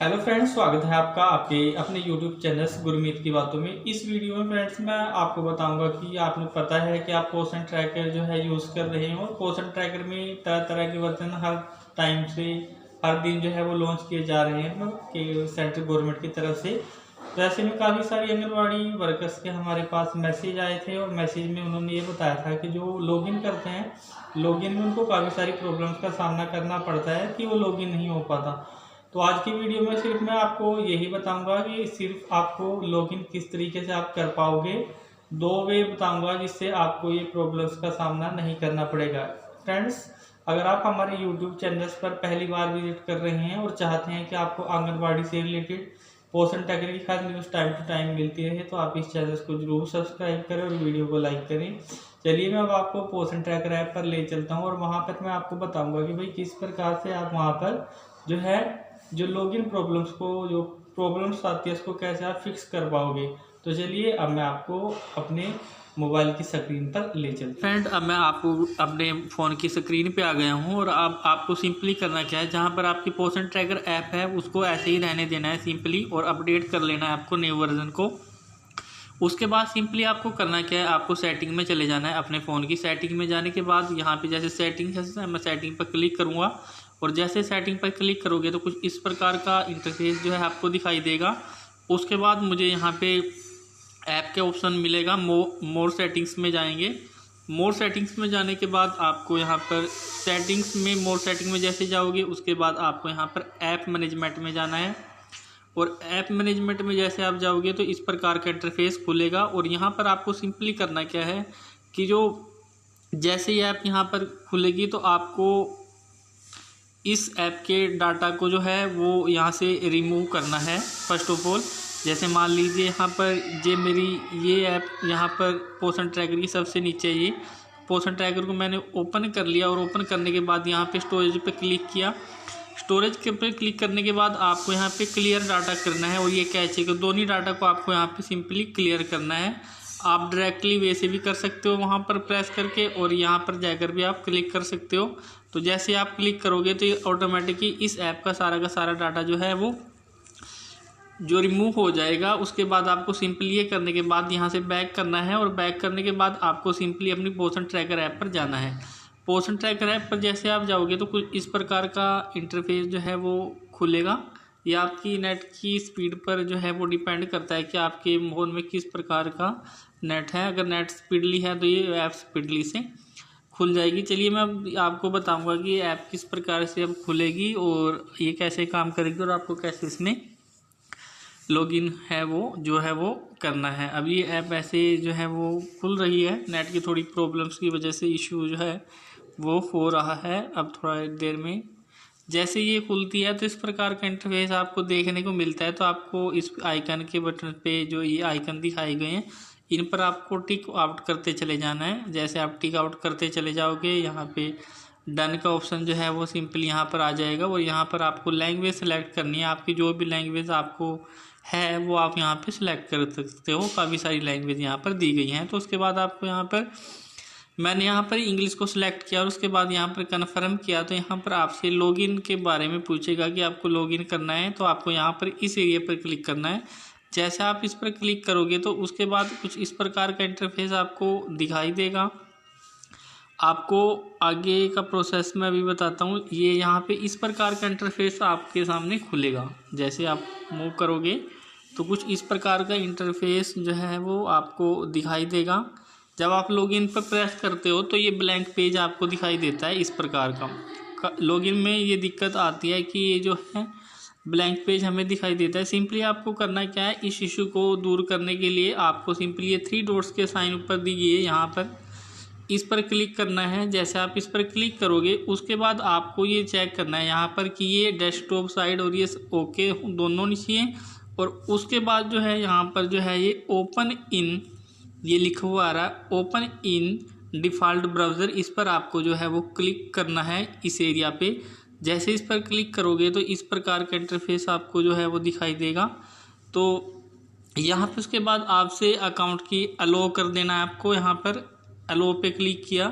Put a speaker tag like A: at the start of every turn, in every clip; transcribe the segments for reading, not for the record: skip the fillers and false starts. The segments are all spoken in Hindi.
A: हेलो फ्रेंड्स, स्वागत है आपका आपके अपने यूट्यूब चैनल गुरमीत की बातों में। इस वीडियो में फ्रेंड्स मैं आपको बताऊंगा कि आपने पता है कि आप पोषण ट्रैकर जो है यूज़ कर रहे हो। पोषण ट्रैकर में तरह तरह के वर्जन हर टाइम से हर दिन जो है वो लॉन्च किए जा रहे हैं कि सेंट्रल गवर्नमेंट की तरफ से। तो ऐसे में काफ़ी सारी आंगनबाड़ी वर्कर्स के हमारे पास मैसेज आए थे और मैसेज में उन्होंने ये बताया था कि जो लॉगिन करते हैं, लॉगिन में उनको काफ़ी सारी प्रॉब्लम्स का सामना करना पड़ता है कि वो लॉगिन नहीं हो पाता। तो आज की वीडियो में सिर्फ मैं आपको यही बताऊंगा कि सिर्फ आपको लॉगिन किस तरीके से आप कर पाओगे। दो वे बताऊंगा जिससे आपको ये प्रॉब्लम्स का सामना नहीं करना पड़ेगा। फ्रेंड्स, अगर आप हमारे यूट्यूब चैनल्स पर पहली बार विजिट कर रहे हैं और चाहते हैं कि आपको आंगनबाड़ी से रिलेटेड पोषण ट्रैकर की हर न्यूज़ टाइम टू टाइम मिलती रहे तो आप इस चैनल को जरूर सब्सक्राइब करें और वीडियो को लाइक करें। चलिए मैं अब आपको पोषण ट्रैकर ऐप पर ले चलता हूँ और वहाँ पर मैं आपको बताऊँगा कि भाई किस प्रकार से आप वहाँ पर जो है जो लॉगिन प्रॉब्लम्स को जो प्रॉब्लम्स आती है उसको कैसे आप फिक्स कर पाओगे। तो चलिए अब मैं आपको अपने मोबाइल की स्क्रीन पर ले चलता फ्रेंड। अब मैं आपको अपने फ़ोन की स्क्रीन पे आ गया हूँ और अब आपको सिंपली करना क्या है, जहाँ पर आपकी पोषण ट्रैकर ऐप है उसको ऐसे ही रहने देना है सिंपली और अपडेट कर लेना है आपको न्यू वर्जन को। उसके बाद सिंपली आपको करना क्या है, आपको सेटिंग में चले जाना है। अपने फ़ोन की सेटिंग में जाने के बाद यहाँ पे जैसे सेटिंग है, मैं सेटिंग पर क्लिक करूँगा और जैसे सेटिंग पर क्लिक करोगे तो कुछ इस प्रकार का इंटरफेस जो है आपको दिखाई देगा। उसके बाद मुझे यहाँ पे ऐप के ऑप्शन मिलेगा, मोर सेटिंग्स में जाएंगे। मोर सेटिंग्स में जाने के बाद आपको यहाँ पर सेटिंग्स में मोर सेटिंग में जैसे जाओगे उसके बाद आपको यहाँ पर ऐप मैनेजमेंट में जाना है और ऐप मैनेजमेंट में जैसे आप जाओगे तो इस प्रकार का इंटरफेस खुलेगा। और यहाँ पर आपको सिंपली करना क्या है कि जो जैसे ही ऐप यहाँ पर खुलेगी तो आपको इस ऐप के डाटा को जो है वो यहाँ से रिमूव करना है। फर्स्ट ऑफ ऑल जैसे मान लीजिए यहाँ पर मेरी ये ऐप यहाँ पर पोषण ट्रैकर की सबसे नीचे ये पोषण ट्रैकर को मैंने ओपन कर लिया और ओपन करने के बाद यहाँ पे स्टोरेज पे क्लिक किया। स्टोरेज के पे क्लिक करने के बाद आपको यहाँ पे क्लियर डाटा करना है और ये कैचे को दोनों डाटा को आपको यहाँ पे सिंपली क्लियर करना है। आप डायरेक्टली वैसे भी कर सकते हो वहाँ पर प्रेस करके और यहाँ पर जाकर भी आप क्लिक कर सकते हो। तो जैसे आप क्लिक करोगे तो ये ऑटोमेटिकली इस ऐप का सारा डाटा जो है वो जो रिमूव हो जाएगा। उसके बाद आपको सिंपली ये करने के बाद यहाँ से बैक करना है और बैक करने के बाद आपको सिंपली अपनी पोषण ट्रैकर ऐप पर जाना है। पोषण ट्रैकर ऐप पर जैसे आप जाओगे तो कुछ इस प्रकार का इंटरफेस जो है वो खुलेगा। ये आपकी नेट की स्पीड पर जो है वो डिपेंड करता है कि आपके फ़ोन में किस प्रकार का नेट है। अगर नेट स्पीडली है तो ये ऐप स्पीडली से खुल जाएगी। चलिए मैं अब आपको बताऊंगा कि ये ऐप किस प्रकार से अब खुलेगी और ये कैसे काम करेगी और आपको कैसे इसमें लॉगिन है वो जो है वो करना है। अब ये ऐप ऐसे जो है वो खुल रही है, नेट की थोड़ी प्रॉब्लम्स की वजह से इशू जो है वो हो रहा है। अब थोड़ा देर में जैसे ये खुलती है तो इस प्रकार का इंटरफेस आपको देखने को मिलता है। तो आपको इस आइकन के बटन पे जो ये आइकन दिखाए गए हैं इन पर आपको टिक आउट करते चले जाना है। जैसे आप टिक आउट करते चले जाओगे यहाँ पे डन का ऑप्शन जो है वो सिंपली यहाँ पर आ जाएगा और यहाँ पर आपको लैंग्वेज सेलेक्ट करनी है। आपकी जो भी लैंग्वेज आपको है वो आप यहाँ पे सिलेक्ट कर सकते हो। काफ़ी सारी लैंग्वेज यहाँ पर दी गई हैं। तो उसके बाद आपको यहाँ पर मैंने यहाँ पर इंग्लिश को सिलेक्ट किया और उसके बाद यहाँ पर कन्फर्म किया। तो यहाँ पर आपसे लॉगिन के बारे में पूछेगा कि आपको लॉगिन करना है तो आपको यहाँ पर इस एरिया पर क्लिक करना है। जैसे आप इस पर क्लिक करोगे तो उसके बाद कुछ इस प्रकार का इंटरफेस आपको दिखाई देगा। आपको आगे का प्रोसेस मैं अभी बताता हूँ। ये यहाँ पे इस प्रकार का इंटरफेस आपके सामने खुलेगा। जैसे आप मूव करोगे तो कुछ इस प्रकार का इंटरफेस जो है वो आपको दिखाई देगा। जब आप लॉगिन पर प्रेस करते हो तो ये ब्लैंक पेज आपको दिखाई देता है इस प्रकार का। लॉगिन में ये दिक्कत आती है कि ये जो है ब्लैंक पेज हमें दिखाई देता है। सिंपली आपको करना क्या है, इस इशू को दूर करने के लिए आपको सिंपली ये 3 डॉट्स के साइन ऊपर दी गई है यहाँ पर इस पर क्लिक करना है। जैसे आप इस पर क्लिक करोगे उसके बाद आपको ये चेक करना है यहाँ पर कि ये डेस्कटॉप साइड और ये ओके दोनों चाहिए। और उसके बाद जो है यहाँ पर जो है ये ओपन इन ये लिखा हुआ आ रहा है, ओपन इन डिफ़ॉल्ट ब्राउज़र, इस पर आपको जो है वो क्लिक करना है इस एरिया पे। जैसे इस पर क्लिक करोगे तो इस प्रकार का इंटरफेस आपको जो है वो दिखाई देगा। तो यहाँ पे उसके बाद आपसे अकाउंट की अलो कर देना है आपको। यहाँ पर अलो पे क्लिक किया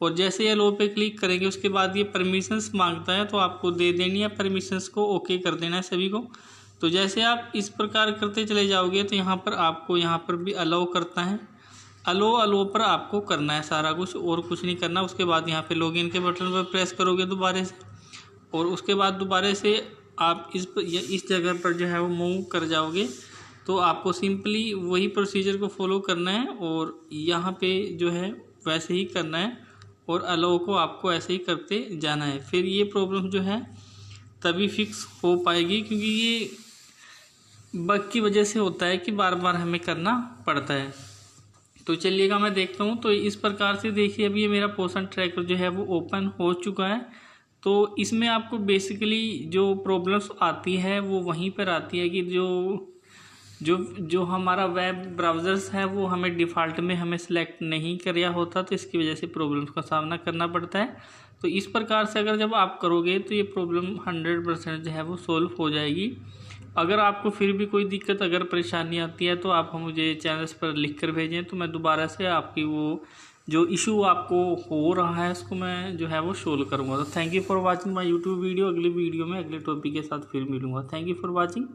A: और जैसे अलो पे क्लिक करेंगे उसके बाद ये परमिशंस मांगता है, तो आपको दे देनी है परमिशंस को, ओके कर देना है सभी को। तो जैसे आप इस प्रकार करते चले जाओगे तो यहाँ पर आपको यहाँ पर भी अलाउ करता है, अलो पर आपको करना है सारा कुछ, और कुछ नहीं करना। उसके बाद यहाँ पे लॉगिन के बटन पर प्रेस करोगे दोबारा से, और उसके बाद दोबारा से आप इस जगह पर जो है वो मूव कर जाओगे। तो आपको सिंपली वही प्रोसीजर को फॉलो करना है और यहाँ पे जो है वैसे ही करना है, और अलाउ को आपको ऐसे ही करते जाना है। फिर ये प्रॉब्लम जो है तभी फिक्स हो पाएगी, क्योंकि ये बग की वजह से होता है कि बार बार हमें करना पड़ता है। तो चलिएगा मैं देखता हूँ। तो इस प्रकार से देखिए अभी ये मेरा पोर्शन ट्रैकर जो है वो ओपन हो चुका है। तो इसमें आपको बेसिकली जो प्रॉब्लम्स आती है वो वहीं पर आती है कि जो हमारा वेब ब्राउज़र्स है वो हमें डिफ़ॉल्ट में हमें सेलेक्ट नहीं किया होता, तो इसकी वजह से प्रॉब्लम्स का सामना करना पड़ता है। तो इस प्रकार से अगर जब आप करोगे तो ये प्रॉब्लम 100% जो है वो सोल्व हो जाएगी। अगर आपको फिर भी कोई दिक्कत अगर परेशानी आती है तो आप मुझे चैनल्स पर लिख कर भेजें, तो मैं दोबारा से आपकी वो जो इशू आपको हो रहा है उसको मैं जो है वो सोल्व करूँगा। तो thank you for watching my YouTube video. अगली वीडियो में अगले टॉपिक के साथ फिर मिलूँगा। Thank you for watching.